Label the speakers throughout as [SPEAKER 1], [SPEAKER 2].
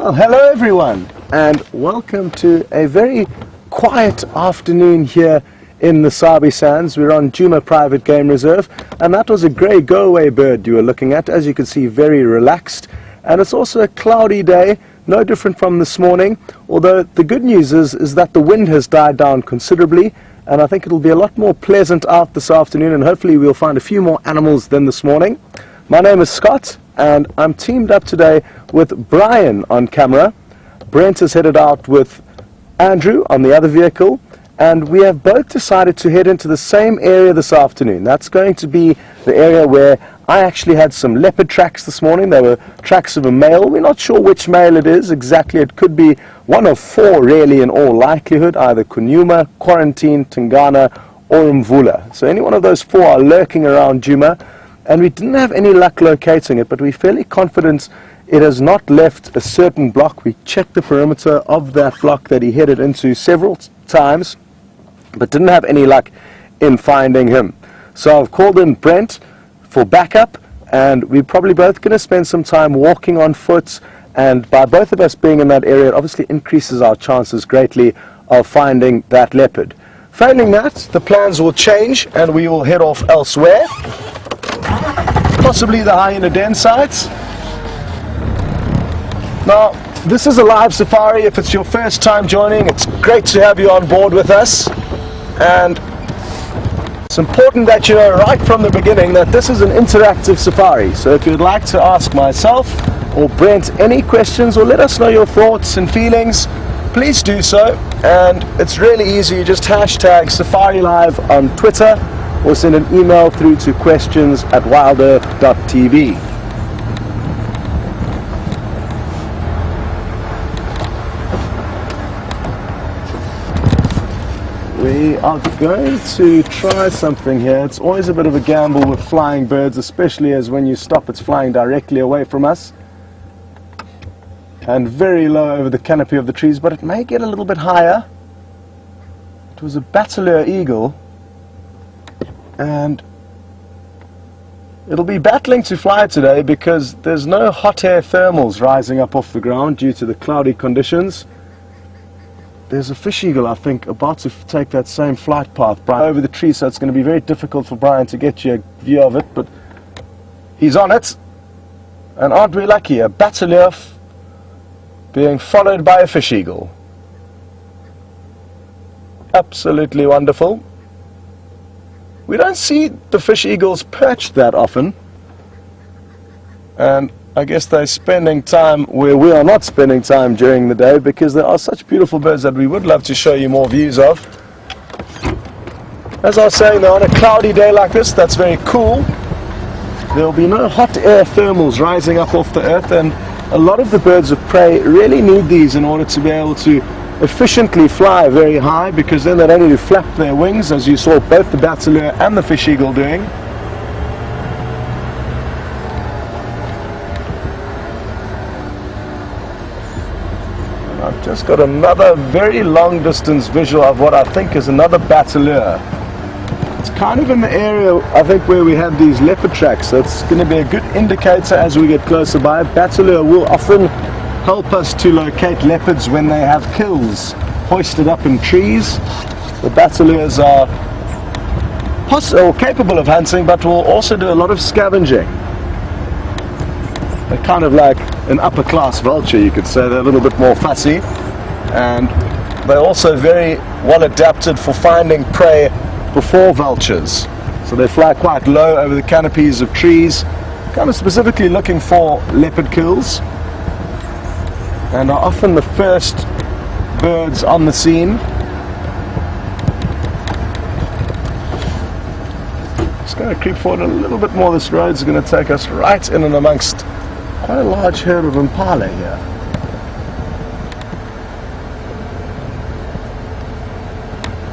[SPEAKER 1] Well, hello everyone, and welcome to a very quiet afternoon here in the Sabi Sands. We're on Djuma Private Game Reserve, and that was a grey go-away bird you were looking at. As you can see, very relaxed, and it's also a cloudy day, no different from this morning, although the good news is that the wind has died down considerably, and I think it'll be a lot more pleasant out this afternoon, and hopefully we'll find a few more animals than this morning. My name is Scott, and I'm teamed up today with Brian on camera. Brent is headed out with Andrew on the other vehicle, and we have both decided to head into the same area this afternoon. That's going to be the area where I actually had some leopard tracks this morning. They were tracks of a male. We're not sure which male it is exactly. It could be one of four really in all likelihood, either Djuma, Quarantine, Tingana or Mvula. So any one of those four are lurking around Djuma, and we didn't have any luck locating it, but we're fairly confident it has not left a certain block. We checked the perimeter of that block that he headed into several times, but didn't have any luck in finding him. So I've called in Brent for backup, and we're probably both going to spend some time walking on foot, and by both of us being in that area, it obviously increases our chances greatly of finding that leopard. Failing that, the plans will change and we will head off elsewhere, possibly the hyena den sites. Now, this is a live safari. If it's your first time joining, it's great to have you on board with us, and it's important that you know right from the beginning that this is an interactive safari. So if you'd like to ask myself or Brent any questions, or let us know your thoughts and feelings, please do so. And it's really easy. You just hashtag Safari Live on Twitter, or send an email through to questions@WildEarthTV. We are going to try something here. It's always a bit of a gamble with flying birds, especially as when you stop it's flying directly away from us and very low over the canopy of the trees, but it may get a little bit higher. It was a Bateleur eagle, and it'll be battling to fly today because there's no hot air thermals rising up off the ground due to the cloudy conditions. There's a fish eagle, I think, about to take that same flight path over the tree, so it's going to be very difficult for Brian to get you a view of it, but he's on it. And aren't we lucky? A Bateleur being followed by a fish eagle. Absolutely wonderful. We don't see the fish eagles perched that often, and I guess they're spending time where we are not spending time during the day, because there are such beautiful birds that we would love to show you more views of. As I was saying, though, on a cloudy day like this, that's very cool. There will be no hot air thermals rising up off the earth, and a lot of the birds of prey really need these in order to be able to efficiently fly very high, because then they don't need to flap their wings, as you saw both the Bateleur and the fish eagle doing. I've just got another very long distance visual of what I think is another Bateleur. It's kind of in the area, I think, where we had these leopard tracks, so it's going to be a good indicator as we get closer by. Bateleur will often help us to locate leopards when they have kills hoisted up in trees. The Bateleurs are capable of hunting, but will also do a lot of scavenging. They're kind of like an upper class vulture, you could say. They're a little bit more fussy, and they're also very well adapted for finding prey before vultures. So they fly quite low over the canopies of trees, kind of specifically looking for leopard kills, and are often the first birds on the scene. Just going to creep forward a little bit more. This road's going to take us right in and amongst quite a large herd of impala here.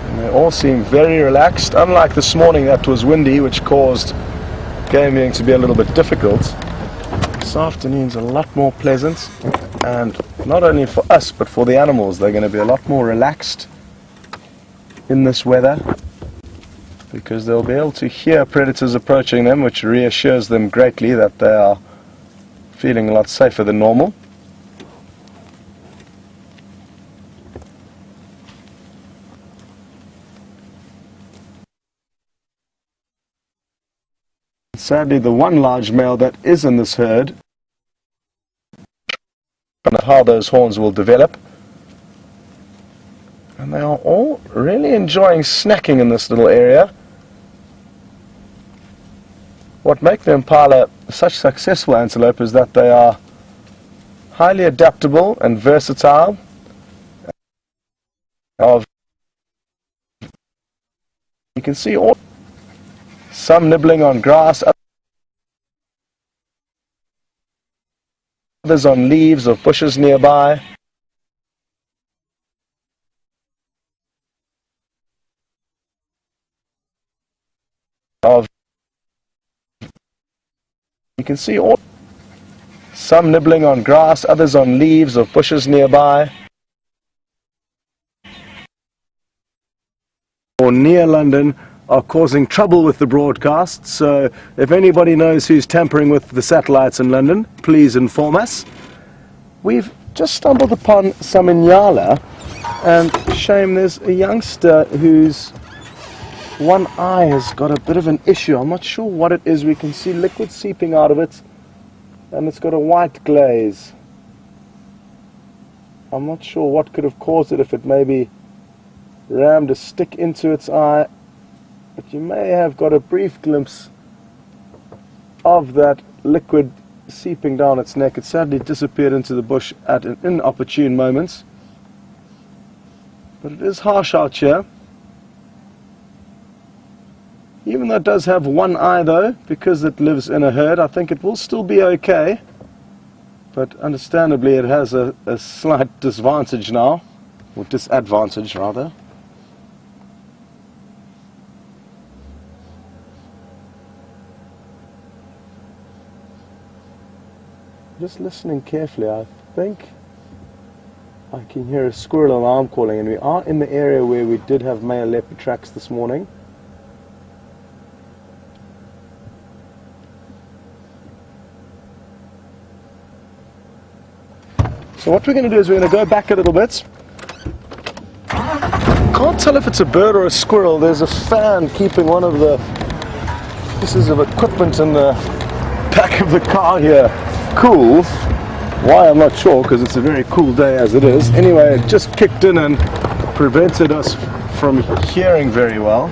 [SPEAKER 1] And they all seem very relaxed, unlike this morning that was windy, which caused game viewing to be a little bit difficult. This afternoon's a lot more pleasant, and not only for us but for the animals. They're going to be a lot more relaxed in this weather, because they'll be able to hear predators approaching them, which reassures them greatly that they are feeling a lot safer than normal. Sadly, the one large male that is in this herd, I don't know how those horns will develop. And they are all really enjoying snacking in this little area. What makes the impala such successful antelope is that they are highly adaptable and versatile. You can see some nibbling on grass, others on leaves of bushes nearby. You can see some nibbling on grass, others on leaves of bushes nearby. Or near London are causing trouble with the broadcast, so if anybody knows who's tampering with the satellites in London, please inform us. We've just stumbled upon some Inyala, and shame there's a youngster whose one eye has got a bit of an issue. I'm not sure what it is. We can see liquid seeping out of it, and it's got a white glaze. I'm not sure what could have caused it, if it maybe rammed a stick into its eye, but you may have got a brief glimpse of that liquid seeping down its neck. It sadly disappeared into the bush at an inopportune moment, but it is harsh out here. Even though it does have one eye though, because it lives in a herd, I think it will still be okay, but understandably it has a slight disadvantage now, or disadvantage rather. Just listening carefully, I think I can hear a squirrel alarm calling, and we are in the area where we did have male leopard tracks this morning. So what we're going to do is we're going to go back a little bit. Can't tell if it's a bird or a squirrel. There's a fan keeping one of the pieces of equipment in the back of the car here cool. Why, I'm not sure, because it's a very cool day as it is. Anyway, it just kicked in and prevented us from hearing very well.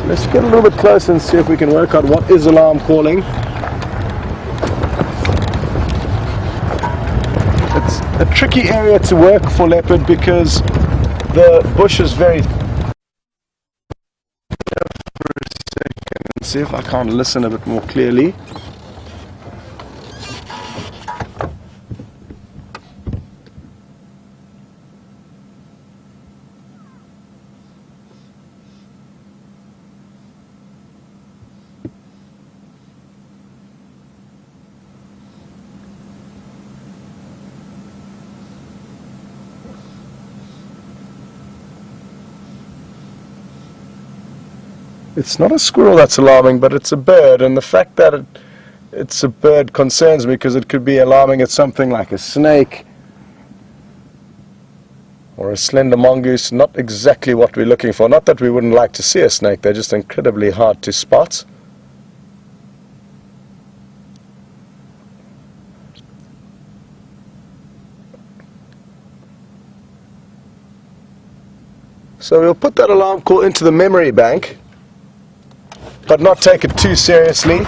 [SPEAKER 1] Let's get a little bit closer and see if we can work out what is alarm calling. It's a tricky area to work for leopard because the bush is very... See if I can't listen a bit more clearly. It's not a squirrel that's alarming, but it's a bird, and the fact that it's a bird concerns me, because it could be alarming at something like a snake or a slender mongoose. Not exactly what we're looking for. Not that we wouldn't like to see a snake, they're just incredibly hard to spot. So we'll put that alarm call into the memory bank, but not take it too seriously.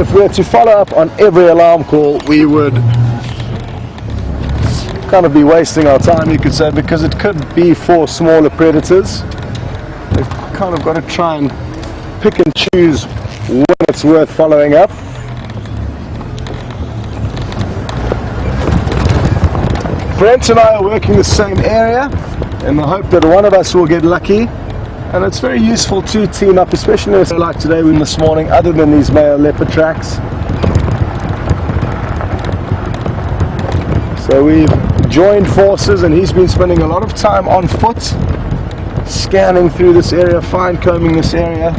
[SPEAKER 1] If we were to follow up on every alarm call, we would kind of be wasting our time, you could say, because it could be for smaller predators. We've kind of got to try and pick and choose when it's worth following up. Brent and I are working the same area in the hope that one of us will get lucky. And it's very useful to team up, especially like today and this morning, other than these male leopard tracks. So we've joined forces, and he's been spending a lot of time on foot, scanning through this area, fine combing this area.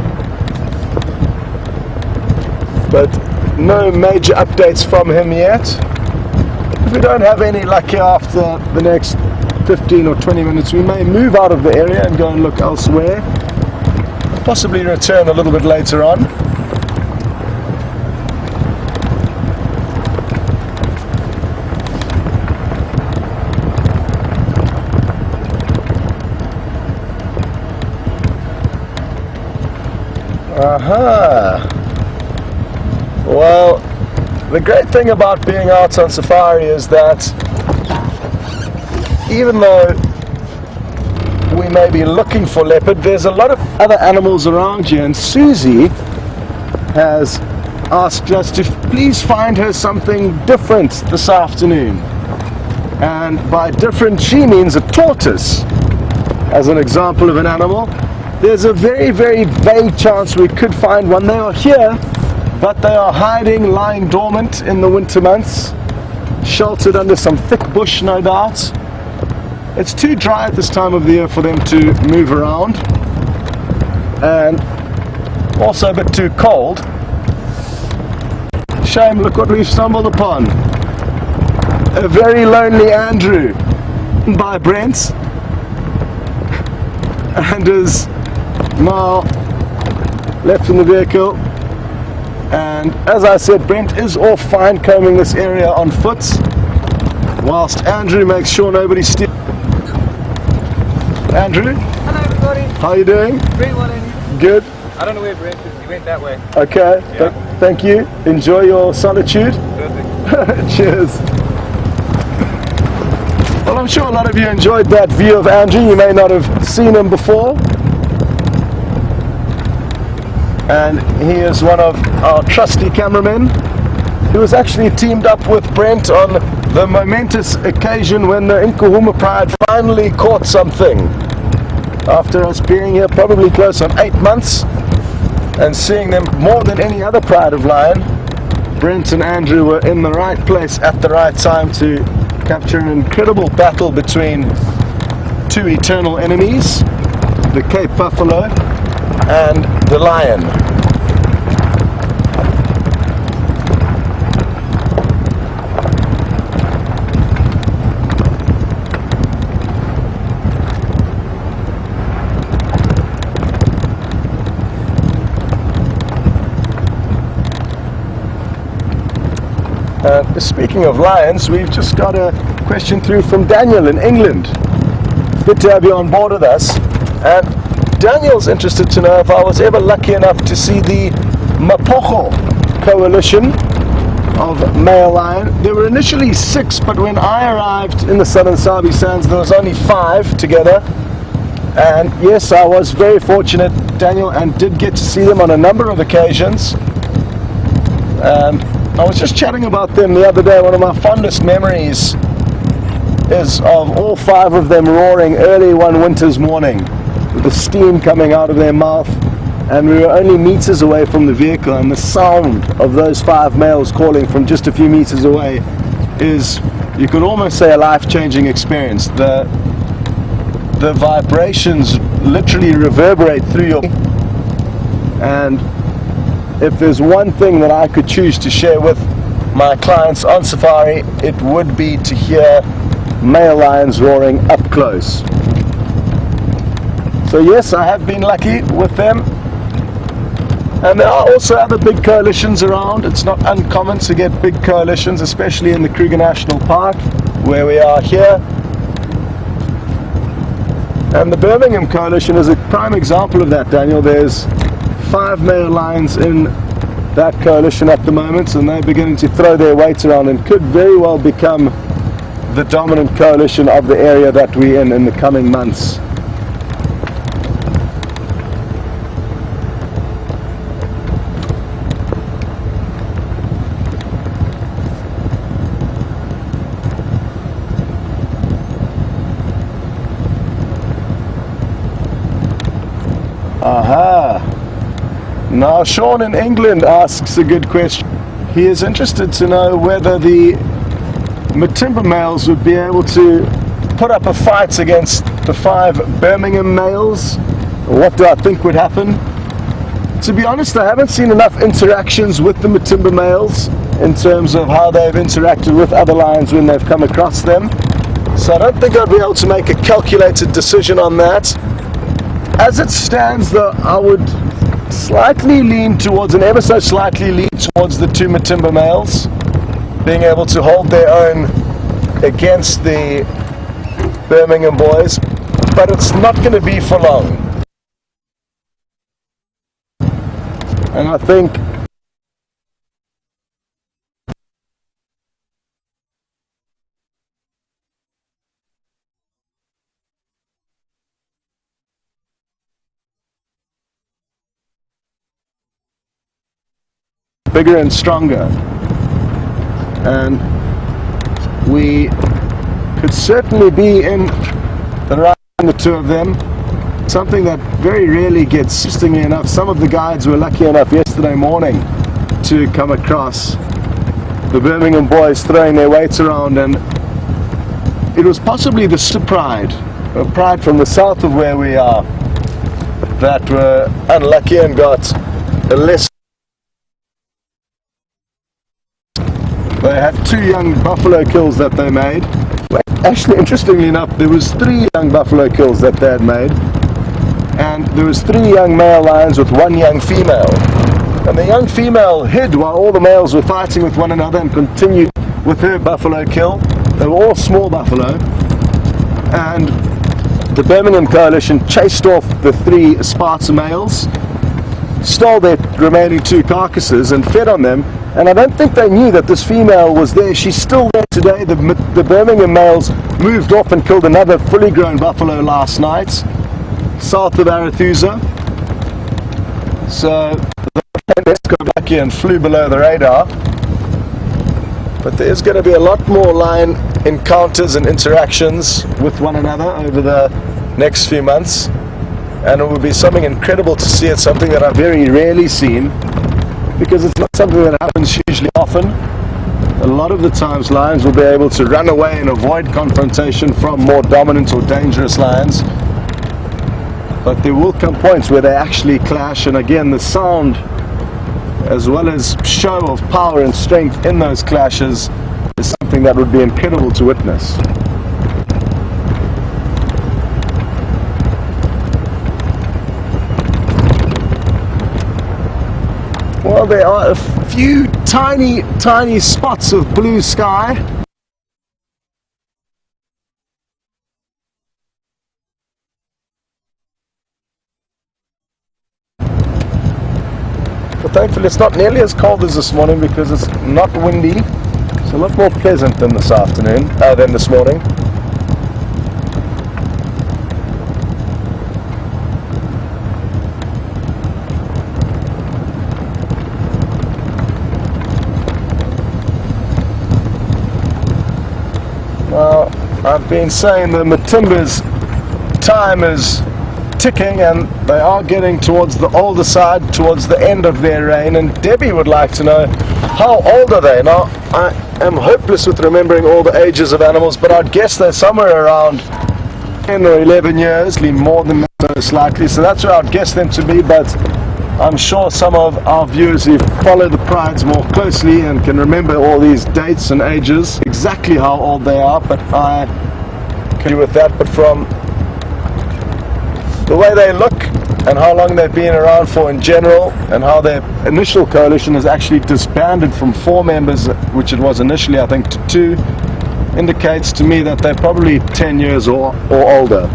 [SPEAKER 1] But no major updates from him yet. If we don't have any luck here after the next 15 or 20 minutes, we may move out of the area and go and look elsewhere. possibly return a little bit later on. Aha! Well, the great thing about being out on safari is that even though we may be looking for leopard, there's a lot of other animals around here, and Susie has asked us to please find her something different this afternoon. And by different she means a tortoise as an example of an animal. There's a very, very vague chance we could find one. They are here, but they are hiding, lying dormant in the winter months, sheltered under some thick bush, no doubt. It's too dry at this time of the year for them to move around, and also a bit too cold. Shame, look what we've stumbled upon. A very lonely Andrew by Brent, and is now left in the vehicle. And as I said, Brent is off fine combing this area on foot, whilst Andrew makes sure nobody steals. Andrew?
[SPEAKER 2] Hello everybody.
[SPEAKER 1] How are you doing?
[SPEAKER 2] Very well, Andy.
[SPEAKER 1] Good.
[SPEAKER 2] I don't know where Brent is. He went that way.
[SPEAKER 1] Okay.
[SPEAKER 2] Yeah.
[SPEAKER 1] Thank you. Enjoy your solitude.
[SPEAKER 2] Perfect.
[SPEAKER 1] Cheers. Well, I'm sure a lot of you enjoyed that view of Andrew. You may not have seen him before. And he is one of our trusty cameramen who was actually teamed up with Brent on the momentous occasion when the Nkuhuma Pride finally caught something. After us being here probably close on 8 months and seeing them more than any other Pride of Lion, Brent and Andrew were in the right place at the right time to capture an incredible battle between two eternal enemies, the Cape Buffalo and the lion. Speaking of lions, we've just got a question through from Daniel in England. Good to have you on board with us. And Daniel's interested to know if I was ever lucky enough to see the Mapocho coalition of male lion. There were initially 6, but when I arrived in the Southern Sabi Sands there was only 5 together. And yes, I was very fortunate, Daniel, and did get to see them on a number of occasions. And I was just chatting about them the other day. One of my fondest memories is of all 5 of them roaring early one winter's morning with the steam coming out of their mouth, and we were only meters away from the vehicle, and the sound of those 5 males calling from just a few meters away is, you could almost say, a life-changing experience. The vibrations literally reverberate through your, and if there's one thing that I could choose to share with my clients on safari, it would be to hear male lions roaring up close. So yes, I have been lucky with them. And there are also other big coalitions around. It's not uncommon to get big coalitions, especially in the Kruger National Park, where we are here. And the Birmingham Coalition is a prime example of that, Daniel. There's 5 male lions in that coalition at the moment, and they're beginning to throw their weight around and could very well become the dominant coalition of the area that we're in the coming months. Aha! Now Sean in England asks a good question. He is interested to know whether the Matimba males would be able to put up a fight against the 5 Birmingham males. What do I think would happen? To be honest, I haven't seen enough interactions with the Matimba males in terms of how they've interacted with other lions when they've come across them. So I don't think I'd be able to make a calculated decision on that. As it stands, though, I would slightly lean towards, and ever so slightly lean towards the two Matimba males being able to hold their own against the Birmingham boys, but it's not going to be for long. And I think bigger and stronger, and we could certainly be in the right the two of them. Something that very rarely gets, interestingly enough, some of the guides were lucky enough yesterday morning to come across the Birmingham boys throwing their weights around, and it was possibly the pride from the south of where we are that were unlucky and got a less. They have 2 young buffalo kills that they made. Actually, interestingly enough, there was 3 young buffalo kills that they had made, and there was 3 young male lions with 1 young female. And the young female hid while all the males were fighting with one another and continued with her buffalo kill. They were all small buffalo, and the Birmingham coalition chased off the 3 Sparta males, stole their remaining 2 carcasses and fed on them. And I don't think they knew that this female was there. She's still there today. The Birmingham males moved off and killed another fully grown buffalo last night, south of Arethusa. So let's go back here and flew below the radar. But there's going to be a lot more lion encounters and interactions with one another over the next few months. And it will be something incredible to see. It's something that I've very rarely seen, because it's not something that happens hugely often. A lot of the times lions will be able to run away and avoid confrontation from more dominant or dangerous lions, but there will come points where they actually clash, and again the sound as well as show of power and strength in those clashes is something that would be incredible to witness. Well, there are a few tiny spots of blue sky. But thankfully it's not nearly as cold as this morning because it's not windy. It's a lot more pleasant than this afternoon, than this morning. Well, I've been saying the Matimba's time is ticking, and they are getting towards the older side, towards the end of their reign, and Debbie would like to know, how old are they? Now, I am hopeless with remembering all the ages of animals, but I'd guess they're somewhere around 10 or 11 years, more than that most likely, so that's where I'd guess them to be, but I'm sure some of our viewers who follow the prides more closely and can remember all these dates and ages, exactly how old they are, but I can do with that. But from the way they look and how long they've been around for in general, and how their initial coalition has actually disbanded from 4 members, which it was initially I think to 2, indicates to me that they're probably 10 years or older.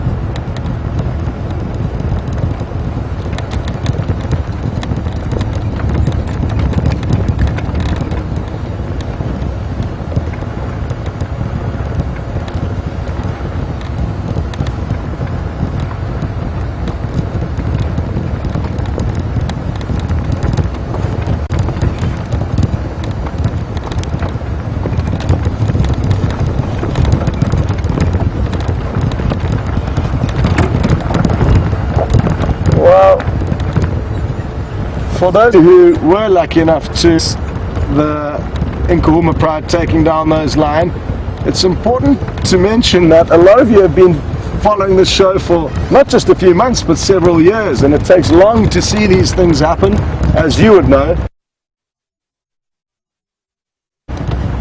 [SPEAKER 1] Well, for those who were lucky enough to the Nkahuma Pride taking down those lion, it's important to mention that a lot of you have been following this show for not just a few months but several years, and it takes long to see these things happen, as you would know.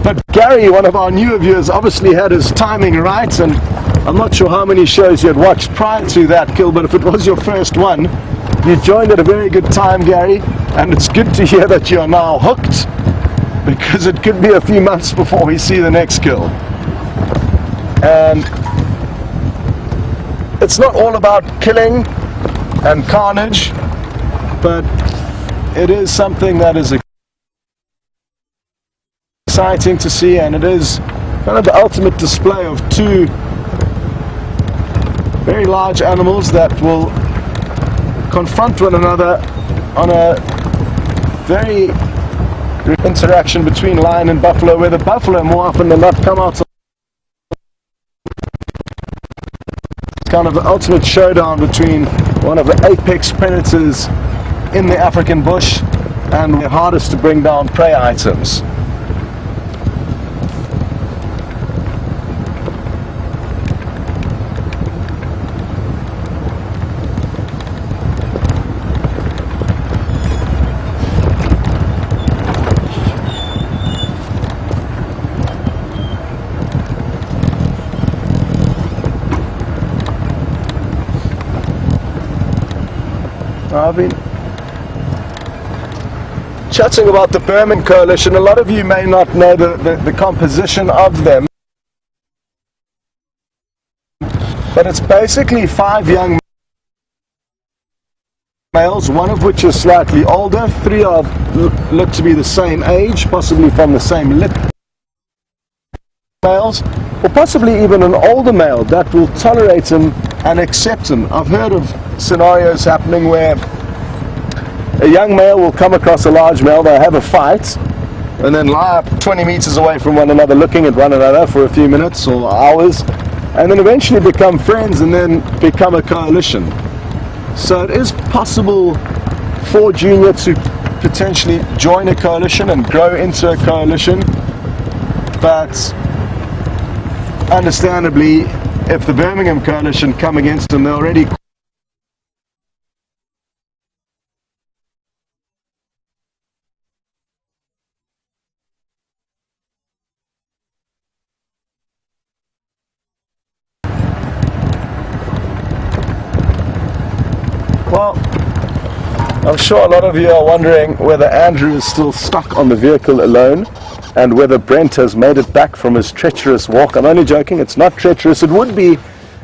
[SPEAKER 1] But Gary, one of our newer viewers, obviously had his timing right, and I'm not sure how many shows you had watched prior to that kill, but if it was your first one, you joined at a very good time, Gary, and it's good to hear that you're now hooked, because it could be a few months before we see the next kill. And it's not all about killing and carnage, but it is something that is exciting to see, and it is kind of the ultimate display of two very large animals that will confront one another on a very interaction between lion and buffalo, where the buffalo more often than not come out. It's kind of the ultimate showdown between one of the apex predators in the African bush and the hardest to bring down prey items. I've been chatting about the Burman Coalition. A lot of you may not know the composition of them, but it's basically 5 young males, one of which is slightly older, 3 are look to be the same age, possibly from the same lip males, or possibly even an older male that will tolerate him and accept him. I've heard of scenarios happening where a young male will come across a large male, they'll have a fight, and then lie up 20 meters away from one another, looking at one another for a few minutes or hours, and then eventually become friends and then become a coalition. So it is possible for Junior to potentially join a coalition and grow into a coalition, but understandably, if the Birmingham Coalition come against him, they're already well, I'm sure a lot of you are wondering whether Andrew is still stuck on the vehicle alone and whether Brent has made it back from his treacherous walk. I'm only joking, it's not treacherous. It would be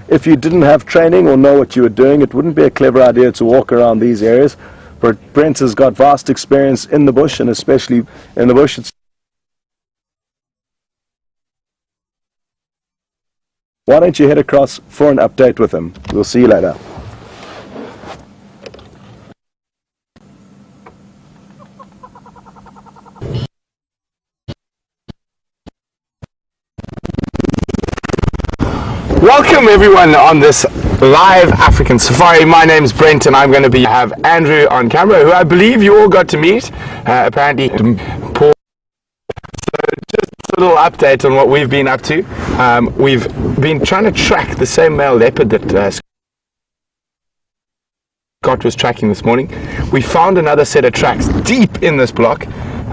[SPEAKER 1] if you didn't have training or know what you were doing. It wouldn't be a clever idea to walk around these areas, but Brent has got vast experience in the bush, and especially in the bush. Why don't you head across for an update with him? We'll see you later.
[SPEAKER 2] Welcome everyone on this live African safari. My name's Brent and I'm going to have Andrew on camera, who I believe you all got to meet. Apparently, Paul. So just a little update on what we've been up to. We've been trying to track the same male leopard that Scott was tracking this morning. We found another set of tracks deep in this block.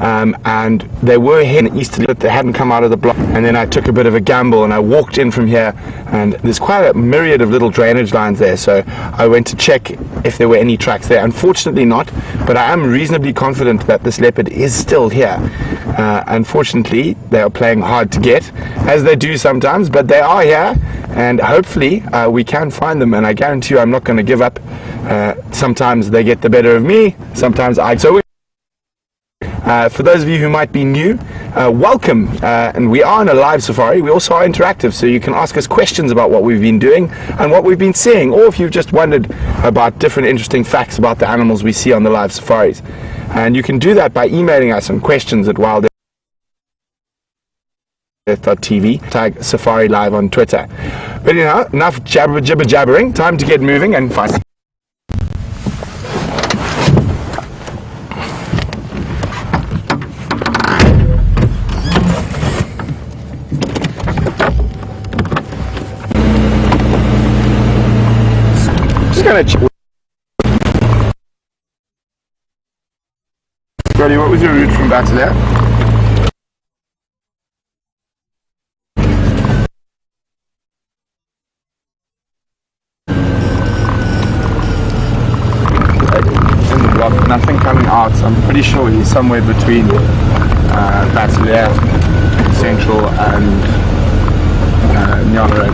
[SPEAKER 2] And they were heading easterly, but they hadn't come out of the block. And then I took a bit of a gamble and I walked in from here, and there's quite a myriad of little drainage lines there, so I went to check if there were any tracks there. Unfortunately not, but I am reasonably confident that this leopard is still here. Unfortunately, they are playing hard to get, as they do sometimes, but they are here, and hopefully we can find them, and I guarantee you I'm not going to give up. Sometimes they get the better of me, sometimes I... For those of you who might be new, welcome, and we are in a live safari. We also are interactive, so you can ask us questions about what we've been doing and what we've been seeing, or if you've just wondered about different interesting facts about the animals we see on the live safaris. And you can do that by emailing us on questions at WildEarthTV, tag Safari Live on Twitter. But anyhow, enough jabbering, time to get moving and find... Brody, what was your route from back to there? nothing coming out. I'm pretty sure he's somewhere between Bateleur Central and Nyala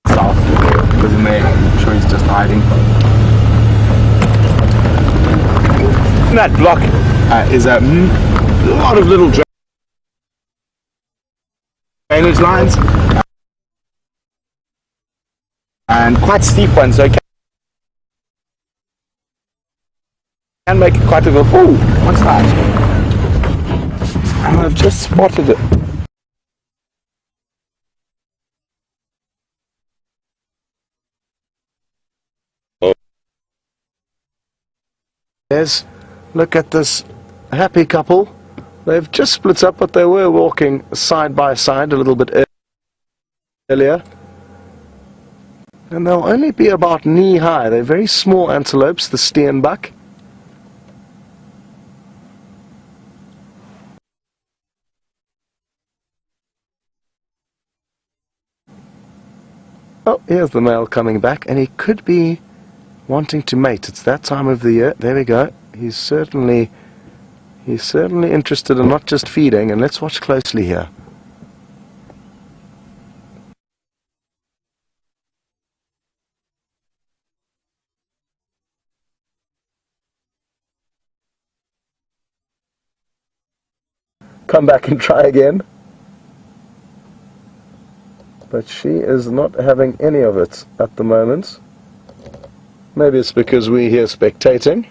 [SPEAKER 2] South. Wasn't there. I'm sure he's just hiding. In that block is a lot of little drainage lines and quite steep ones, so can make it quite a little. Oh, what's that? And I've just spotted it.
[SPEAKER 1] Yes, look at this happy couple. They've just split up, but they were walking side by side a little bit earlier. And they'll only be about knee high. They're very small antelopes, the steenbuck. Oh, here's the male coming back, and he could be wanting to mate. It's that time of the year. There we go. He's certainly interested in not just feeding, and let's watch closely here. Come back and try again. But she is not having any of it at the moment. Maybe it's because we're here spectating.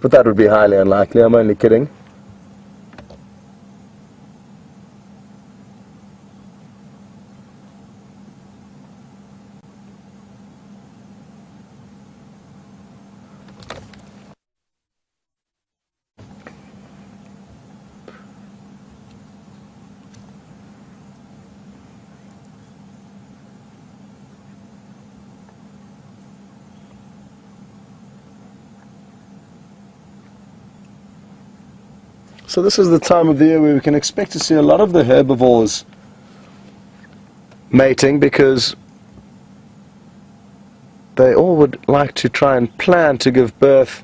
[SPEAKER 1] But that would be highly unlikely. I'm only kidding. So this is the time of the year where we can expect to see a lot of the herbivores mating, because they all would like to try and plan to give birth.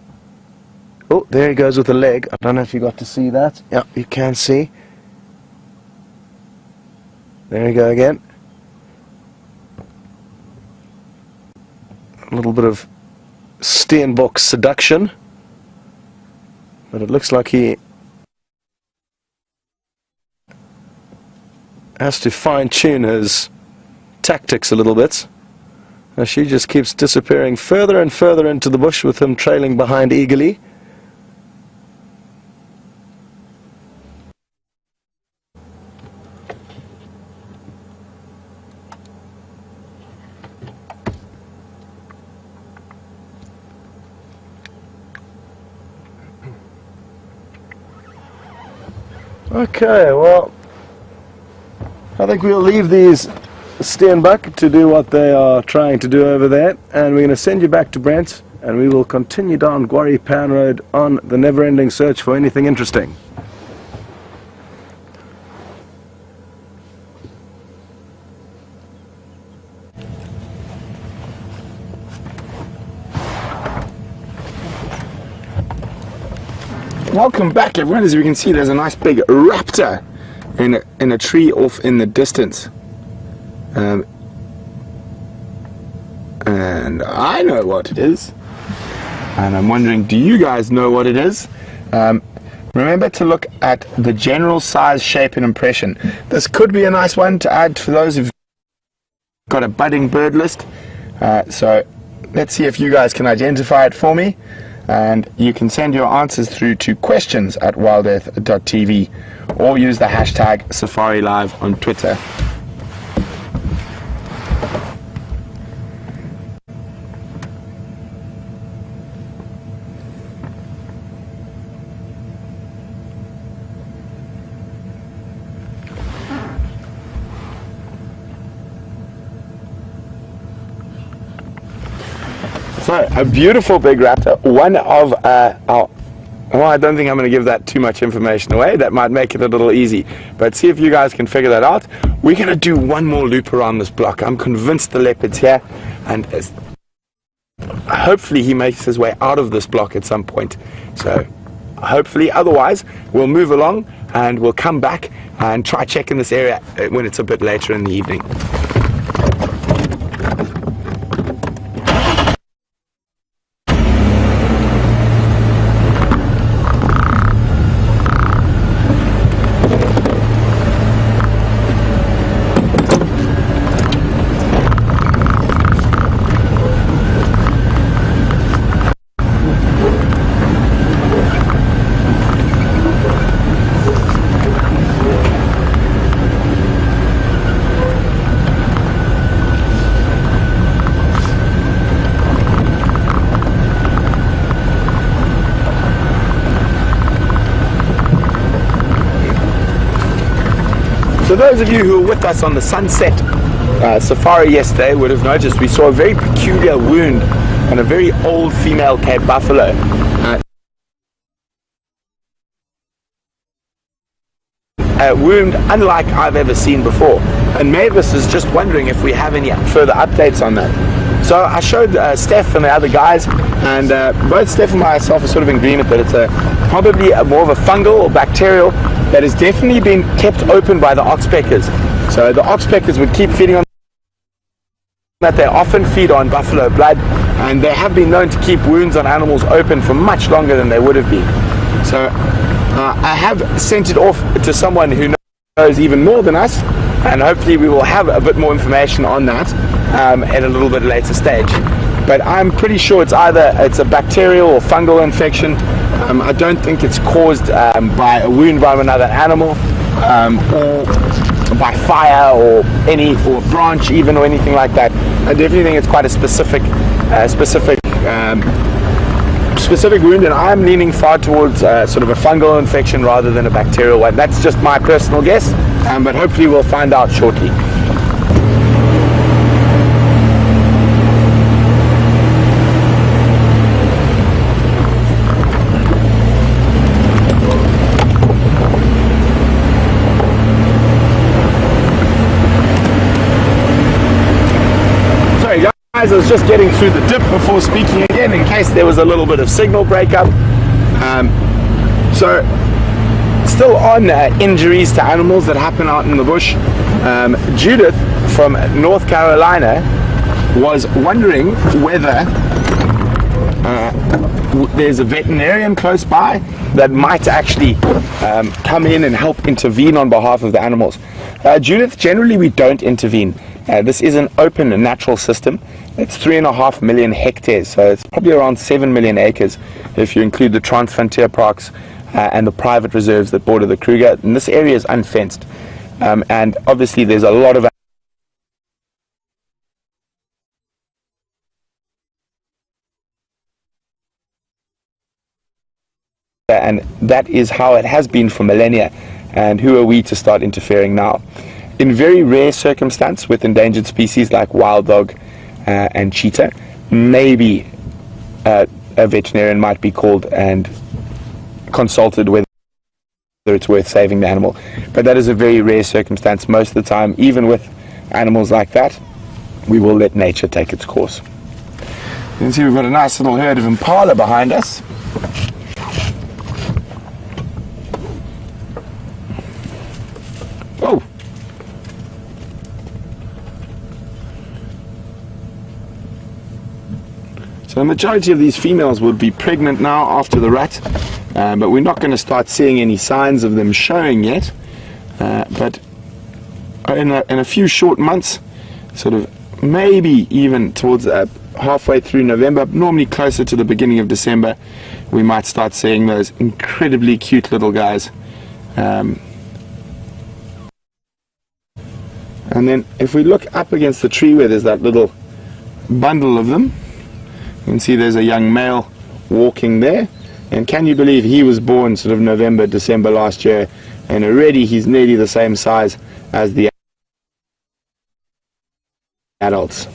[SPEAKER 1] Oh, there he goes with a leg. I don't know if you got to see that. Yeah, you can see. There you go again. A little bit of Steenbok seduction. But it looks like he has to fine-tune his tactics a little bit, as she just keeps disappearing further and further into the bush with him trailing behind eagerly. Okay, well, I think we'll leave these steenbuck to do what they are trying to do over there, and we're going to send you back to Brent, and we will continue down Quarry Pan Road on the never-ending search for anything interesting.
[SPEAKER 2] Welcome back, everyone. As we can see, there's a nice big raptor in a tree off in the distance. And I know what it is, and I'm wondering, do you guys know what it is? Remember to look at the general size, shape and impression. This could be a nice one to add for those who've got a budding bird list. So let's see if you guys can identify it for me, and you can send your answers through to questions@WildEarthTV, or use the hashtag SafariLive on Twitter. So, a beautiful big raptor, one of well, I don't think I'm going to give that too much information away. That might make it a little easy, but see if you guys can figure that out. We're going to do one more loop around this block. I'm convinced the leopard's here, and hopefully he makes his way out of this block at some point. So hopefully, otherwise we'll move along and we'll come back and try checking this area when it's a bit later in the evening. So those of you who were with us on the sunset safari yesterday would have noticed we saw a very peculiar wound on a very old female Cape buffalo. A wound unlike I've ever seen before. And Mavis is just wondering if we have any further updates on that. So I showed Steph and the other guys, and both Steph and myself are sort of in agreement that it's probably more of a fungal or bacterial that has definitely been kept open by the oxpeckers. So the oxpeckers would keep feeding on that. They often feed on buffalo blood, and they have been known to keep wounds on animals open for much longer than they would have been. So I have sent it off to someone who knows even more than us, and hopefully we will have a bit more information on that at a little bit later stage. But I'm pretty sure it's either a bacterial or fungal infection. I don't think it's caused by a wound by another animal, or by fire or branch even, or anything like that. I definitely think it's quite a specific wound, and I'm leaning far towards sort of a fungal infection rather than a bacterial one. That's just my personal guess, but hopefully we'll find out shortly. I was just getting through the dip before speaking again in case there was a little bit of signal breakup. So still on injuries to animals that happen out in the bush, Judith from North Carolina was wondering whether there's a veterinarian close by that might actually come in and help intervene on behalf of the animals. Judith, generally we don't intervene. This is an open and natural system. It's 3.5 million hectares, so it's probably around 7 million acres if you include the Transfrontier parks and the private reserves that border the Kruger. And this area is unfenced, and obviously there's a lot of and that is how it has been for millennia. And who are we to start interfering now? In very rare circumstance with endangered species like wild dog and cheetah, maybe a veterinarian might be called and consulted whether it's worth saving the animal. But that is a very rare circumstance. Most of the time, even with animals like that, we will let nature take its course. You can see we've got a nice little herd of impala behind us. Oh! So the majority of these females would be pregnant now after the rut, but we're not going to start seeing any signs of them showing yet. But in a few short months, sort of maybe even towards halfway through November, normally closer to the beginning of December, we might start seeing those incredibly cute little guys. And then if we look up against the tree where there's that little bundle of them, you can see there's a young male walking there. And can you believe he was born sort of November, December last year, and already he's nearly the same size as the adults.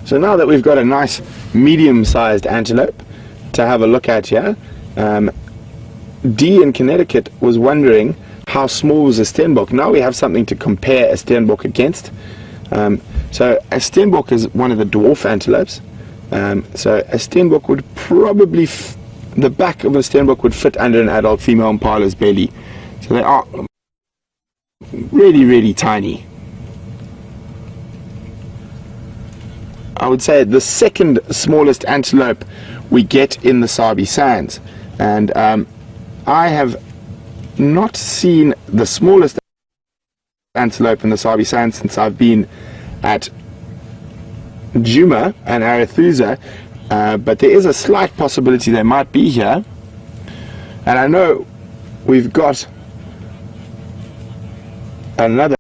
[SPEAKER 2] So now that we've got a nice medium-sized antelope to have a look at here, Dee in Connecticut was wondering how small was a Stenbok. Now we have something to compare a Stenbok against. So a Stenbok is one of the dwarf antelopes. So a Stenbok would probably, the back of a Stenbok would fit under an adult female impala's belly. So they are really, really tiny. I would say the second smallest antelope we get in the Sabi Sands. And I have not seen the smallest antelope in the Sabi Sands since I've been at Djuma and Arathusa, but there is a slight possibility they might be here. And I know we've got another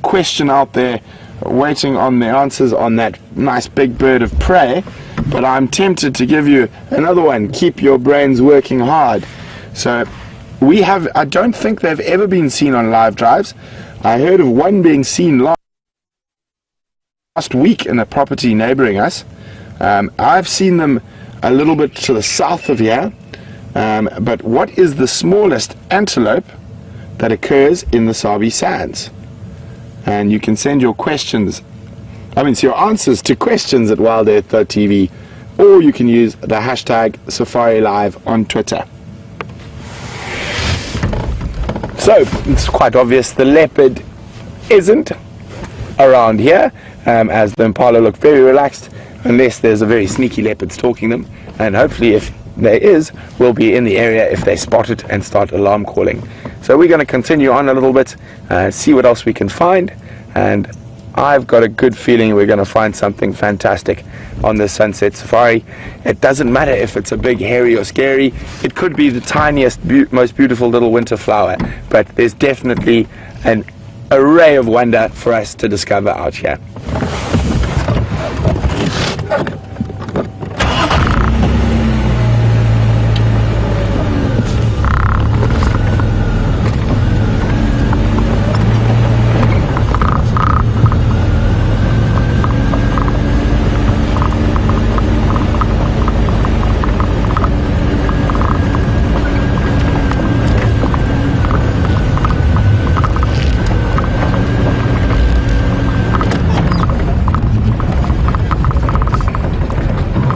[SPEAKER 2] question out there waiting on the answers on that nice big bird of prey, but I'm tempted to give you another one. Keep your brains working hard. So we have, I don't think they've ever been seen on live drives. I heard of one being seen last week in a property neighboring us. I've seen them a little bit to the south of here, but what is the smallest antelope that occurs in the Sabi Sands? And you can send your questions, so your answers to questions at WildEarthTV, or you can use the hashtag SafariLive on Twitter. So it's quite obvious the leopard isn't around here, as the impala look very relaxed, unless there's a very sneaky leopard stalking them, and hopefully if there is, we'll be in the area if they spot it and start alarm calling. So we're going to continue on a little bit, see what else we can find, and I've got a good feeling we're going to find something fantastic on this sunset safari. It doesn't matter if it's a big, hairy or scary. It could be the tiniest, most beautiful little winter flower, but there's definitely an array of wonder for us to discover out here.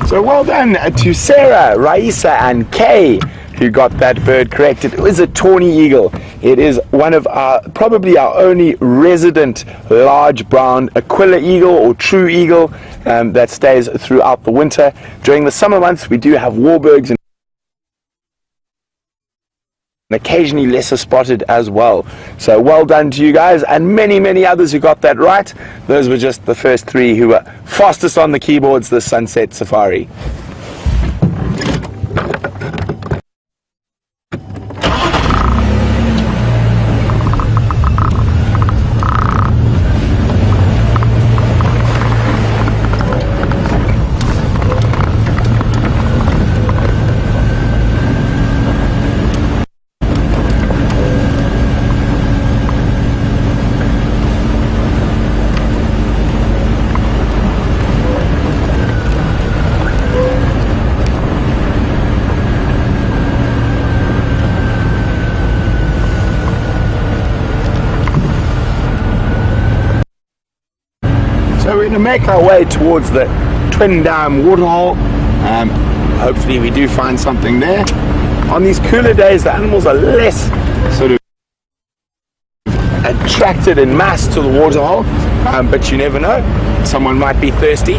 [SPEAKER 2] So well done to Sarah, Raisa and Kay who got that bird correct. It was a tawny eagle. It is one of our, probably our only resident large brown Aquila eagle or true eagle that stays throughout the winter. During the summer months we do have warburgs and occasionally lesser spotted as well. So well done to you guys and many, many others who got that right. Those were just the first three who were fastest on the keyboards this sunset safari. So we're going to make our way towards the Twin Dam waterhole. Hopefully we do find something there. On these cooler days the animals are less sort of attracted in mass to the waterhole, but you never know, someone might be thirsty.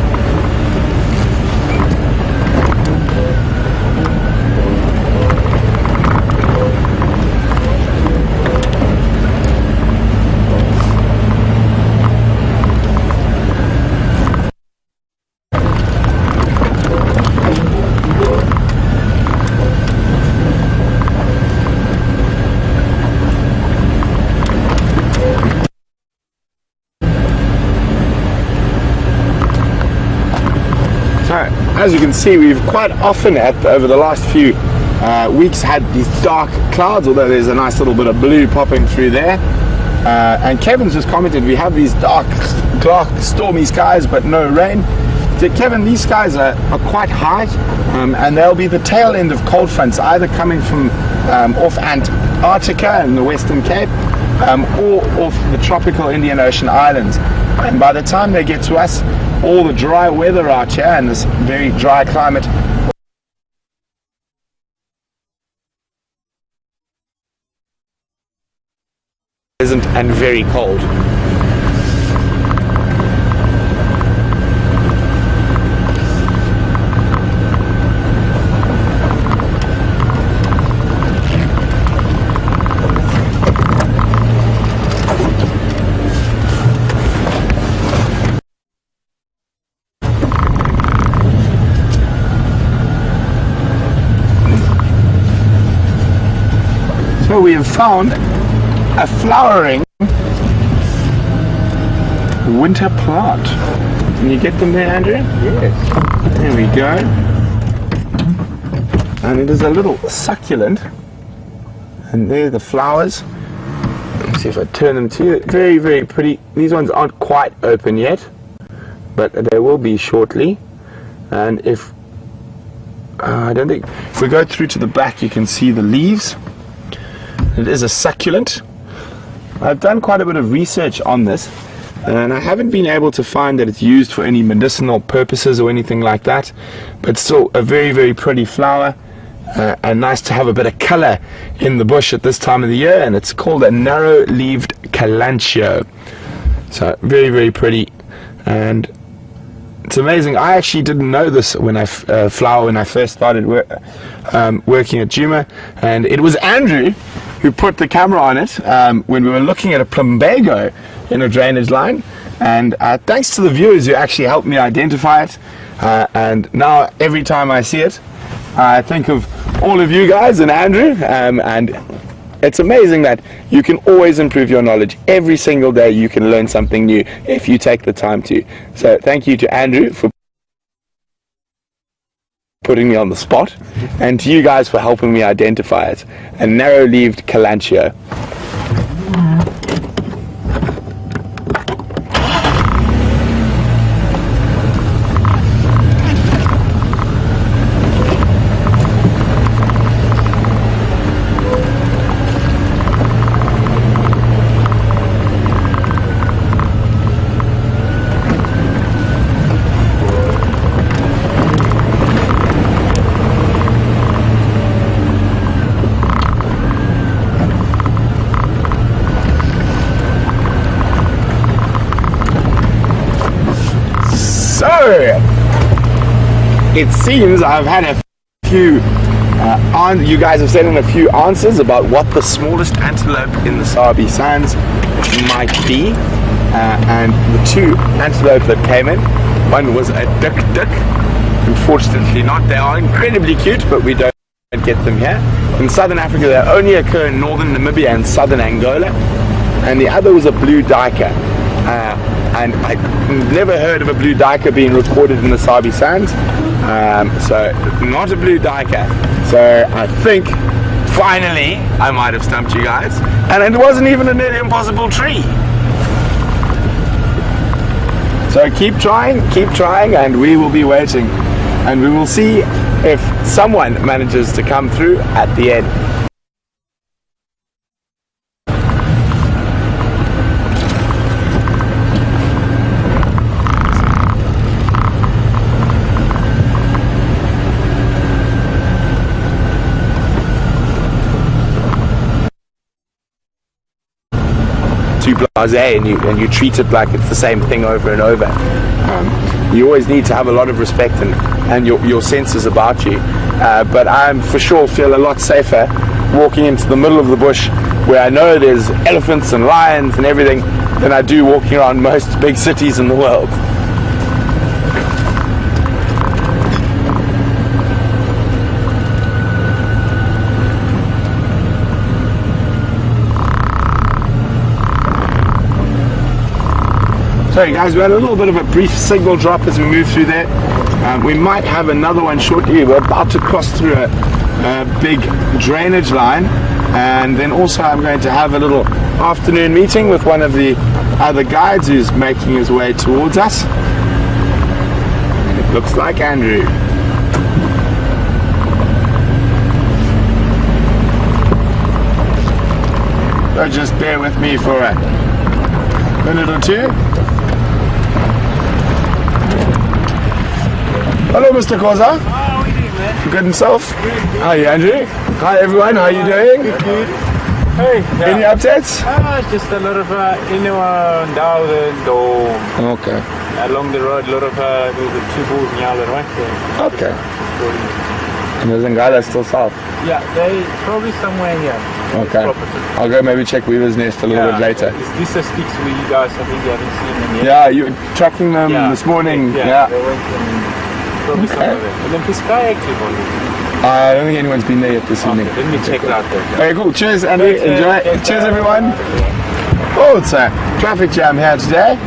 [SPEAKER 2] As you can see, we've quite often over the last few weeks had these dark clouds, although there's a nice little bit of blue popping through there. And Kevin's just commented we have these dark stormy skies but no rain. Kevin, these guys are quite high, and they'll be the tail end of cold fronts, either coming from off Antarctica in the Western Cape, or off the tropical Indian Ocean islands. And by the time they get to us, all the dry weather out here and this very dry climate pleasant and very cold. So we have found a flowering winter plant. Can you get them there, Andrew?
[SPEAKER 1] Yes.
[SPEAKER 2] There we go. And it is a little succulent. And there are the flowers. Let's see if I turn them to you. Very, very pretty. These ones aren't quite open yet, but they will be shortly. And if I don't think, if we go through to the back, you can see the leaves. It is a succulent. I've done quite a bit of research on this, and I haven't been able to find that it's used for any medicinal purposes or anything like that, but still a very, very pretty flower, and nice to have a bit of color in the bush at this time of the year. And it's called a narrow-leaved calantio. So very, very pretty, and it's amazing. I actually didn't know this when I flower when I first started working at Djuma, and it was Andrew who put the camera on it when we were looking at a plumbago in a drainage line, and thanks to the viewers who actually helped me identify it, and now every time I see it I think of all of you guys and Andrew, and it's amazing that you can always improve your knowledge. Every single day you can learn something new if you take the time to. So thank you to Andrew for putting me on the spot, and to you guys for helping me identify it. A narrow-leaved calantio. It seems I've had a few you guys have sent in a few answers about what the smallest antelope in the Sabi Sands might be, and the two antelope that came in, one was a duck. Unfortunately not. They are incredibly cute, but we don't get them here. In southern Africa they only occur in northern Namibia and southern Angola, and the other was a blue duiker. And I never heard of a blue duiker being recorded in the Sabi Sands, so not a blue duiker. So I think finally I might have stumped you guys, and it wasn't even a nearly impossible tree. So keep trying, and we will be waiting, and we will see if someone manages to come through at the end. Blasé, and you treat it like it's the same thing over and over. You always need to have a lot of respect and your senses about you, but I for sure feel a lot safer walking into the middle of the bush where I know there's elephants and lions and everything than I do walking around most big cities in the world. Sorry guys, we had a little bit of a brief signal drop as we moved through there. We might have another one shortly. We're about to cross through a big drainage line, and then also I'm going to have a little afternoon meeting with one of the other guides who's making his way towards us. Looks like Andrew. So just bear with me for a minute or two. Hello, Mr. Koza.
[SPEAKER 3] How are you doing, man?
[SPEAKER 2] Good himself?
[SPEAKER 3] Good.
[SPEAKER 2] Hi, Andrew. Hi, everyone. How are you doing?
[SPEAKER 3] Good. Hey.
[SPEAKER 2] Any updates?
[SPEAKER 3] Just a lot of anyone down the door.
[SPEAKER 2] Okay.
[SPEAKER 3] Along the road, a lot of there was a two bulls in Yala, right?
[SPEAKER 2] Okay. And there's Ngala still south.
[SPEAKER 3] Yeah, they probably somewhere here.
[SPEAKER 2] Okay. I'll go maybe check Weaver's Nest a little bit later.
[SPEAKER 3] This are sticks we guys, I think you haven't seen them yet.
[SPEAKER 2] Yeah, you were tracking them this morning.
[SPEAKER 3] Yeah. They went probably somewhere there. And then this guy actually won it.
[SPEAKER 2] I don't think anyone's been there yet this evening.
[SPEAKER 3] Let me check it out there.
[SPEAKER 2] Okay, cool. Cheers, Andy.
[SPEAKER 3] Thanks,
[SPEAKER 2] Enjoy. Cheers, everyone. Oh, it's a traffic jam here today.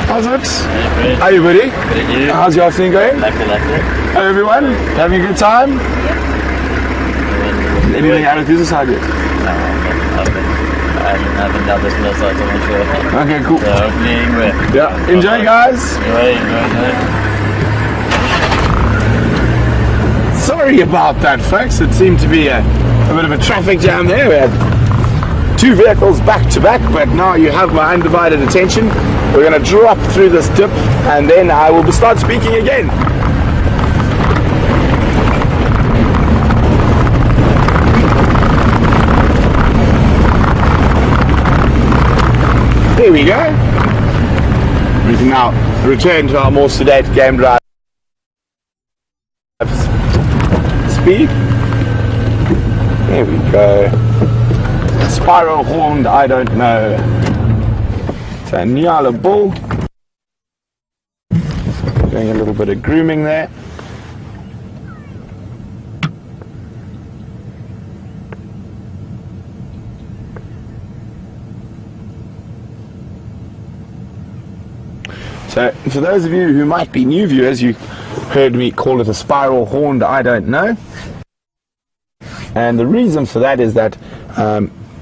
[SPEAKER 2] How's it? How are you, buddy?
[SPEAKER 4] Good.
[SPEAKER 2] How's your afternoon going?
[SPEAKER 4] Like it.
[SPEAKER 2] Hi, everyone. Having a good time? Anything out of this side yet?
[SPEAKER 4] No, I haven't done this no, so I'm not sure.
[SPEAKER 2] Okay, cool.
[SPEAKER 4] So hopefully anyway.
[SPEAKER 2] Yeah. Enjoy, guys.
[SPEAKER 4] Enjoy.
[SPEAKER 2] Sorry about that, folks. It seemed to be a bit of a traffic jam there. We had two vehicles back to back, but now you have my undivided attention. We're going to drop through this dip and then I will start speaking again. There we go. We can now return to our more sedate game drive speed. There we go. Spiral horned, I don't know. It's a Nyala bull. Doing a little bit of grooming there. So, for those of you who might be new viewers, you heard me call it a spiral horned, I don't know. And the reason for that is that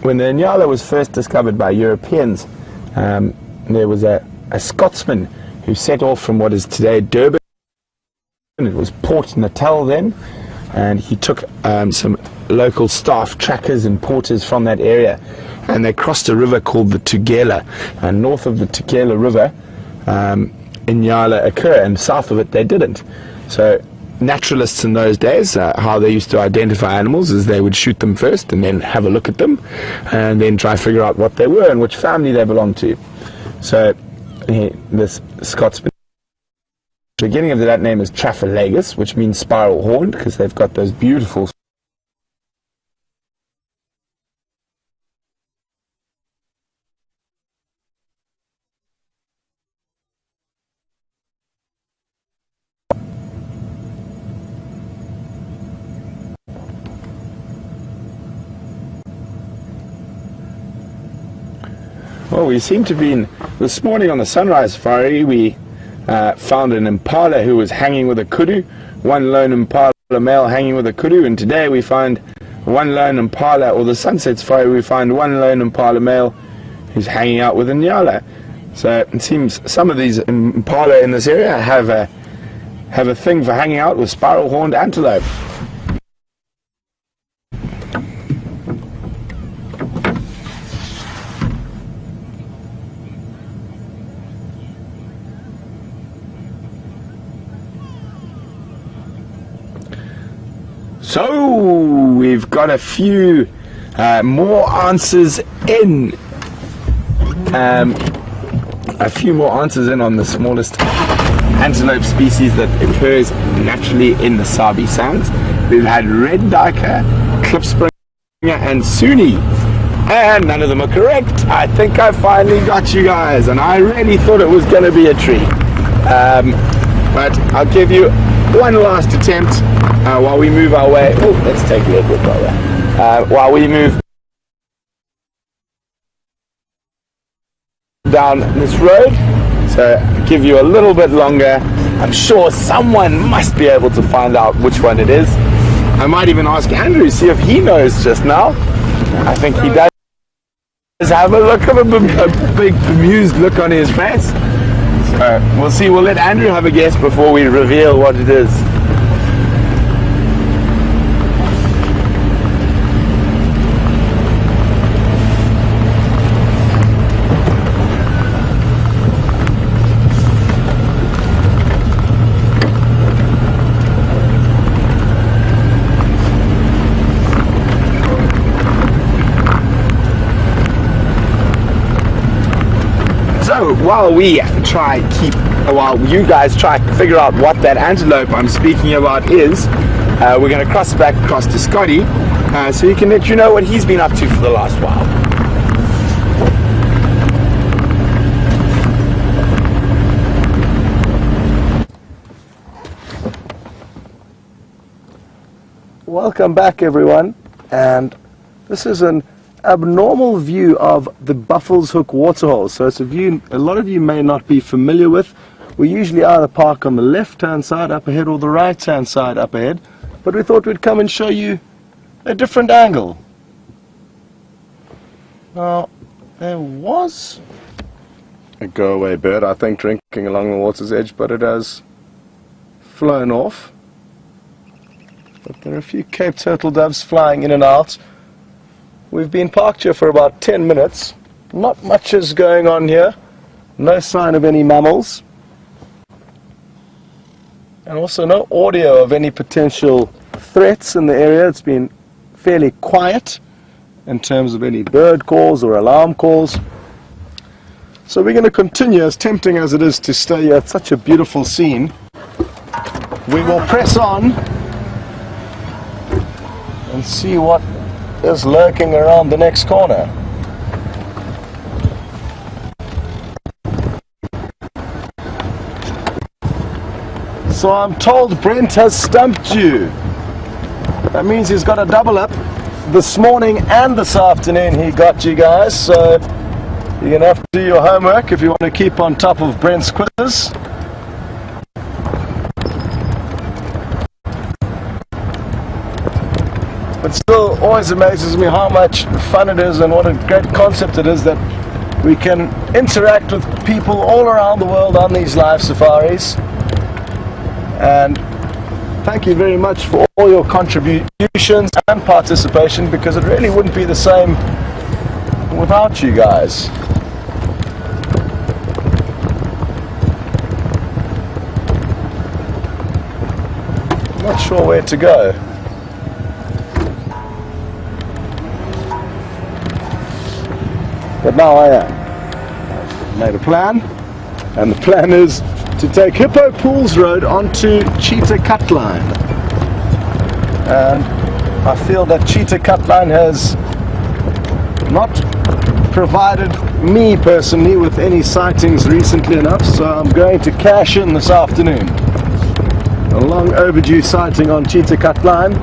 [SPEAKER 2] when the Nyala was first discovered by Europeans, there was a Scotsman who set off from what is today Durban. It was Port Natal then, and he took some local staff, trackers and porters from that area, and they crossed a river called the Tugela, and north of the Tugela River Nyala occur, and south of it they didn't. So naturalists in those days, how they used to identify animals is they would shoot them first and then have a look at them and then try to figure out what they were and which family they belonged to. So this Scotsman, the beginning of that name is Traphalagus, which means spiral horned, because they've got those beautiful Well, we seem to be in, this morning on the sunrise safari, we found an impala who was hanging with a kudu, one lone impala male hanging with a kudu, and today we find one lone impala, or the sunset safari, we find one lone impala male who's hanging out with a Nyala. So it seems some of these impala in this area have a thing for hanging out with spiral-horned antelope. So we've got a few more answers in. A few more answers in on the smallest antelope species that occurs naturally in the Sabi Sands. We've had red duiker, klipspringer, and Sunni, and none of them are correct. I think I finally got you guys, and I really thought it was going to be a tree. But I'll give you one last attempt while we move our way. Oh, let's take a little bit further. While we move down this road, so I'll give you a little bit longer. I'm sure someone must be able to find out which one it is. I might even ask Andrew, see if he knows just now. I think he does. have a look of a big bemused look on his face. We'll see. We'll let Andrew have a guess before we reveal what it is. So while you guys try to figure out what that antelope I'm speaking about is, we're going to cross back across to Scotty, so he can let you know what he's been up to for the last while.
[SPEAKER 1] Welcome back, everyone, and this is an abnormal view of the Buffels Hook waterhole. So it's a view a lot of you may not be familiar with. We usually either park on the left-hand side up ahead or the right-hand side up ahead, but we thought we'd come and show you a different angle. Now, there was a go-away bird, I think, drinking along the water's edge, but it has flown off. But there are a few Cape turtle doves flying in and out. We've been parked here for about 10 minutes. Not much is going on here. No sign of any mammals. And also no audio of any potential threats in the area. It's been fairly quiet in terms of any bird calls or alarm calls. So we're going to continue, as tempting as it is to stay here. It's such a beautiful scene. We will press on and see what is lurking around the next corner. So I'm told Brent has stumped you. That means he's got a double up. This morning and this afternoon he got you guys, so you're going to have to do your homework if you want to keep on top of Brent's quiz. It still always amazes me how much fun it is and what a great concept it is that we can interact with people all around the world on these live safaris. And thank you very much for all your contributions and participation, because it really wouldn't be the same without you guys. I'm not sure where to go. But now I am. I've made a plan, and the plan is to take Hippo Pools Road onto Cheetah Cut Line. And I feel that Cheetah Cut Line has not provided me personally with any sightings recently enough, so I'm going to cash in this afternoon. A long overdue sighting on Cheetah Cut Line.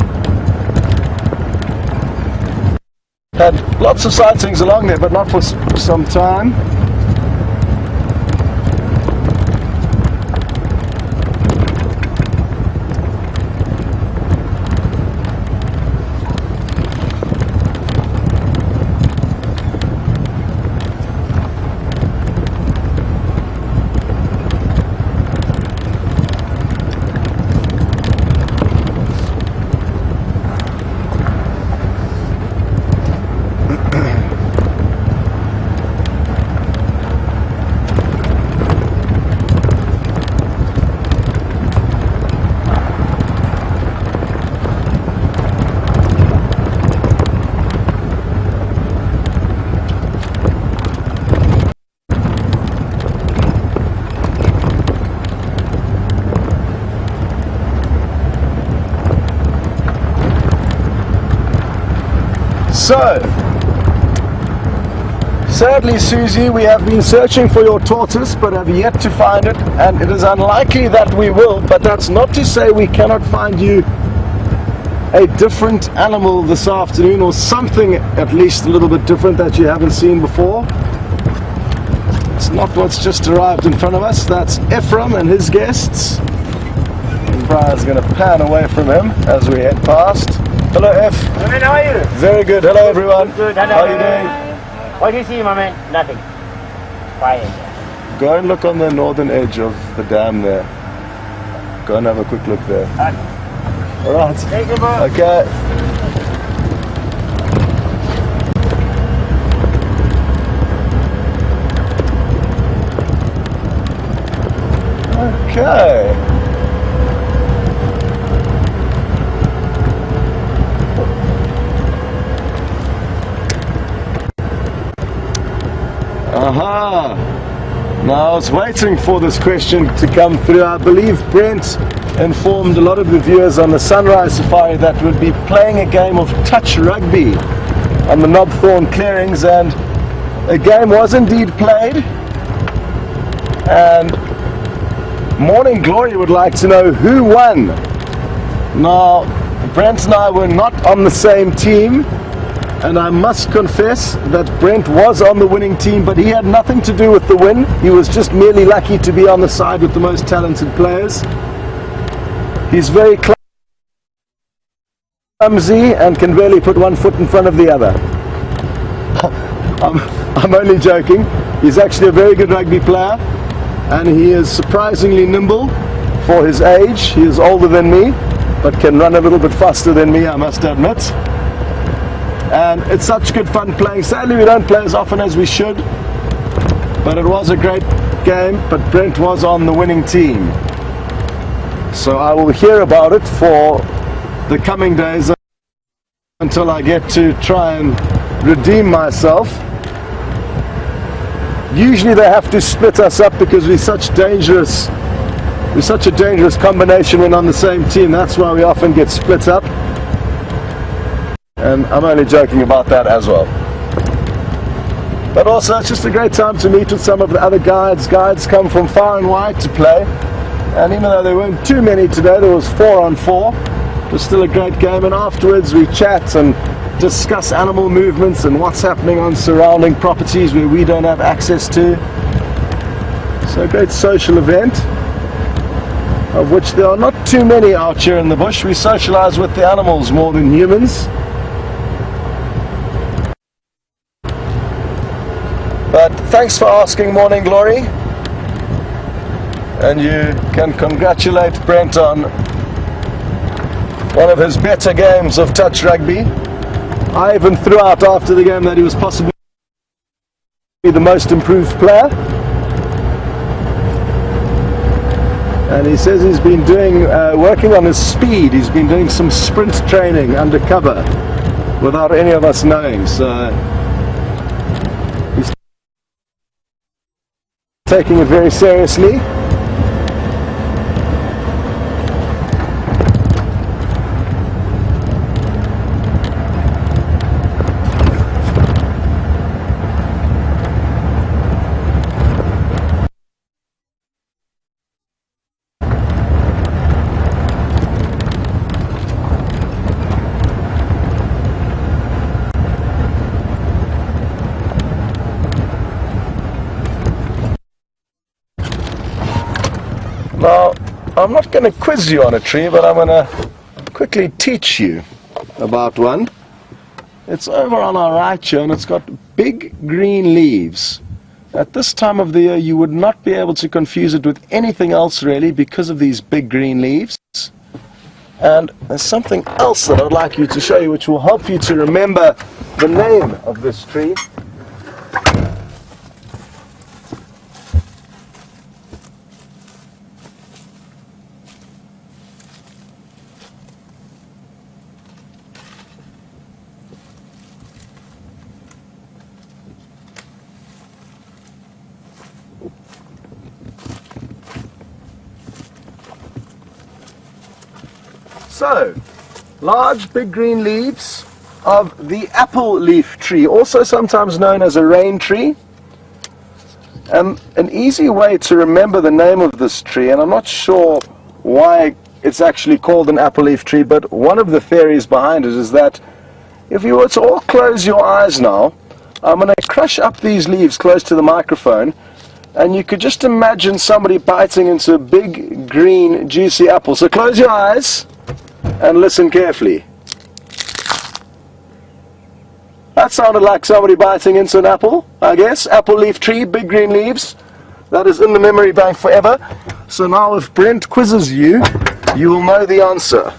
[SPEAKER 1] Had lots of sightings along there, but not for some time. So, sadly, Susie, we have been searching for your tortoise but have yet to find it, and it is unlikely that we will, but that's not to say we cannot find you a different animal this afternoon, or something at least a little bit different that you haven't seen before. It's not what's just arrived in front of us. That's Ephraim and his guests. And Brian's going to pan away from him as we head past. Hello, F.
[SPEAKER 5] How are you?
[SPEAKER 1] Very good. Hello, everyone.
[SPEAKER 5] Good.
[SPEAKER 1] How are you doing?
[SPEAKER 5] What do you see, my man? Nothing. Quiet.
[SPEAKER 1] Go and look on the northern edge of the dam there. Go and have a quick look there. Alright.
[SPEAKER 5] Thank you, bro.
[SPEAKER 1] Okay. Okay. Aha! Now I was waiting for this question to come through. I believe Brent informed a lot of the viewers on the Sunrise Safari that we'd be playing a game of touch rugby on the Knobthorne clearings, and a game was indeed played. And Morning Glory would like to know who won. Now, Brent and I were not on the same team, and I must confess that Brent was on the winning team, but he had nothing to do with the win. He was just merely lucky to be on the side with the most talented players. He's very clumsy and can barely put one foot in front of the other. I'm only joking. He's actually a very good rugby player, and he is surprisingly nimble for his age. He is older than me, but can run a little bit faster than me, I must admit. And it's such good fun playing. Sadly, we don't play as often as we should, but it was a great game. But Brent was on the winning team, so I will hear about it for the coming days until I get to try and redeem myself. Usually they have to split us up because we're such a dangerous combination when on the same team. That's why we often get split up. And I'm only joking about that as well. But also it's just a great time to meet with some of the other guides. Guides come from far and wide to play. And even though there weren't too many today, there was 4-on-4. It was still a great game, and afterwards we chat and discuss animal movements and what's happening on surrounding properties where we don't have access to. So a great social event, of which there are not too many out here in the bush. We socialize with the animals more than humans. But thanks for asking, Morning Glory. And you can congratulate Brent on one of his better games of touch rugby. I even threw out after the game that he was possibly the most improved player. And he says he's been doing, working on his speed. He's been doing some sprint training undercover without any of us knowing. So he's taking it very seriously. Now, I'm not going to quiz you on a tree, but I'm going to quickly teach you about one. It's over on our right here, and it's got big green leaves. At this time of the year, you would not be able to confuse it with anything else really because of these big green leaves. And there's something else that I'd like you to show you, which will help you to remember the name of this tree. So, large big green leaves of the apple leaf tree, also sometimes known as a rain tree. And an easy way to remember the name of this tree, and I'm not sure why it's actually called an apple leaf tree, but one of the theories behind it is that if you were to all close your eyes now, I'm going to crush up these leaves close to the microphone, and you could just imagine somebody biting into a big green juicy apple. So close your eyes and listen carefully. That sounded like somebody biting into an apple, I guess. Apple leaf tree, big green leaves. That is in the memory bank forever. So now if Brent quizzes you, you will know the answer.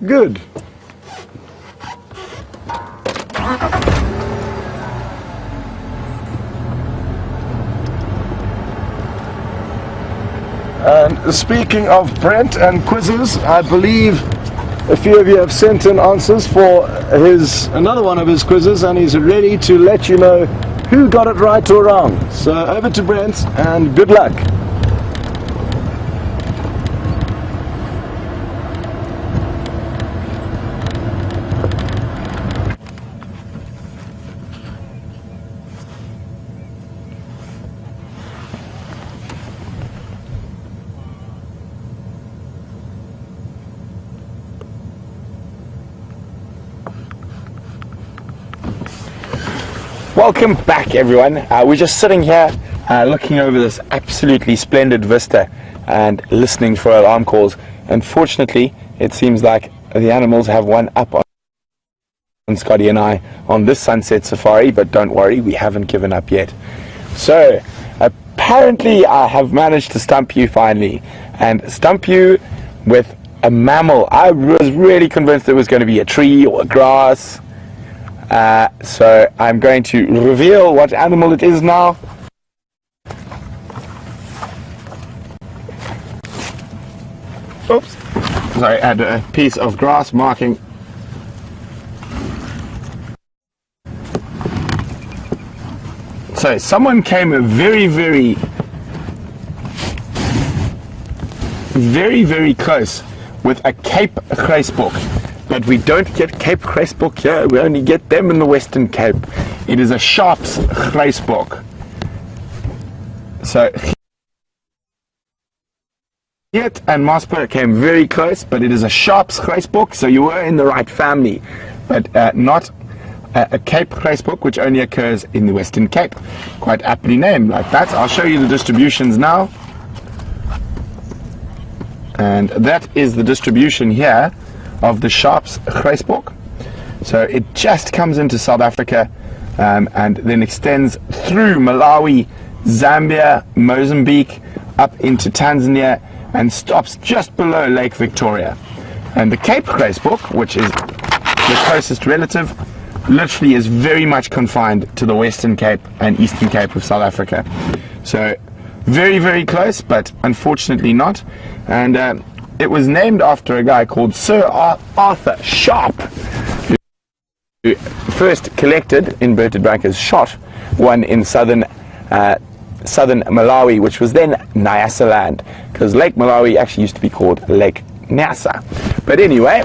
[SPEAKER 1] Good. And speaking of Brent and quizzes, I believe a few of you have sent in answers for another one of his quizzes, and he's ready to let you know who got it right or wrong. So over to Brent, and good luck.
[SPEAKER 2] Welcome back, everyone. We're just sitting here looking over this absolutely splendid vista and listening for alarm calls. Unfortunately, it seems like the animals have one up on Scotty and I on this sunset safari, but don't worry, we haven't given up yet. So apparently I have managed to stump you finally, and stump you with a mammal. I was really convinced it was going to be a tree or a grass. So I'm going to reveal what animal it is now. Oops. Sorry, I had a piece of grass marking. So someone came very, very close with a Cape Grysbok. But we don't get Cape Grysbok here, we only get them in the Western Cape. It is a Sharps Grysbok. So Geert and Masper came very close, but it is a Sharps Grysbok, so you were in the right family. But not a Cape Grysbok, which only occurs in the Western Cape. Quite aptly named like that. I'll show you the distributions now. And that is the distribution here of the Sharps Grysbok. So it just comes into South Africa and then extends through Malawi, Zambia, Mozambique, up into Tanzania, and stops just below Lake Victoria. And the Cape Grysbok, which is the closest relative, literally is very much confined to the Western Cape and Eastern Cape of South Africa. So very, very close, but unfortunately not. And it was named after a guy called Sir Arthur Sharp, who first collected, inverted brackets, shot one in southern Malawi, which was then Nyasa land, because Lake Malawi actually used to be called Lake Nyasa. But anyway,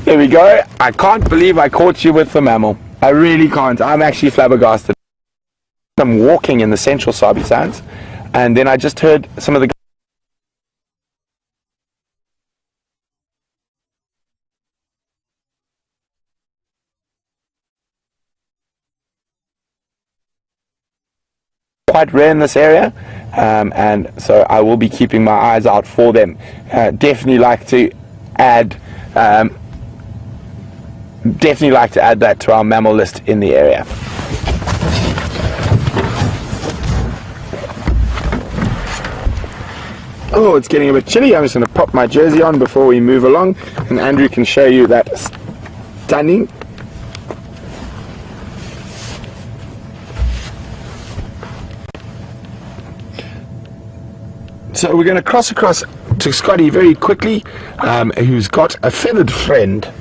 [SPEAKER 2] here we go. I can't believe I caught you with the mammal. I really can't. I'm actually flabbergasted. I'm walking in the central Sabi Sands, and then I just heard some of the quite rare in this area, and so I will be keeping my eyes out for them. Definitely like to add that to our mammal list in the area. Oh, it's getting a bit chilly. I'm just going to pop my jersey on before we move along, and Andrew can show you that stunning So we're going to cross across to Scotty very quickly, who's got a feathered friend.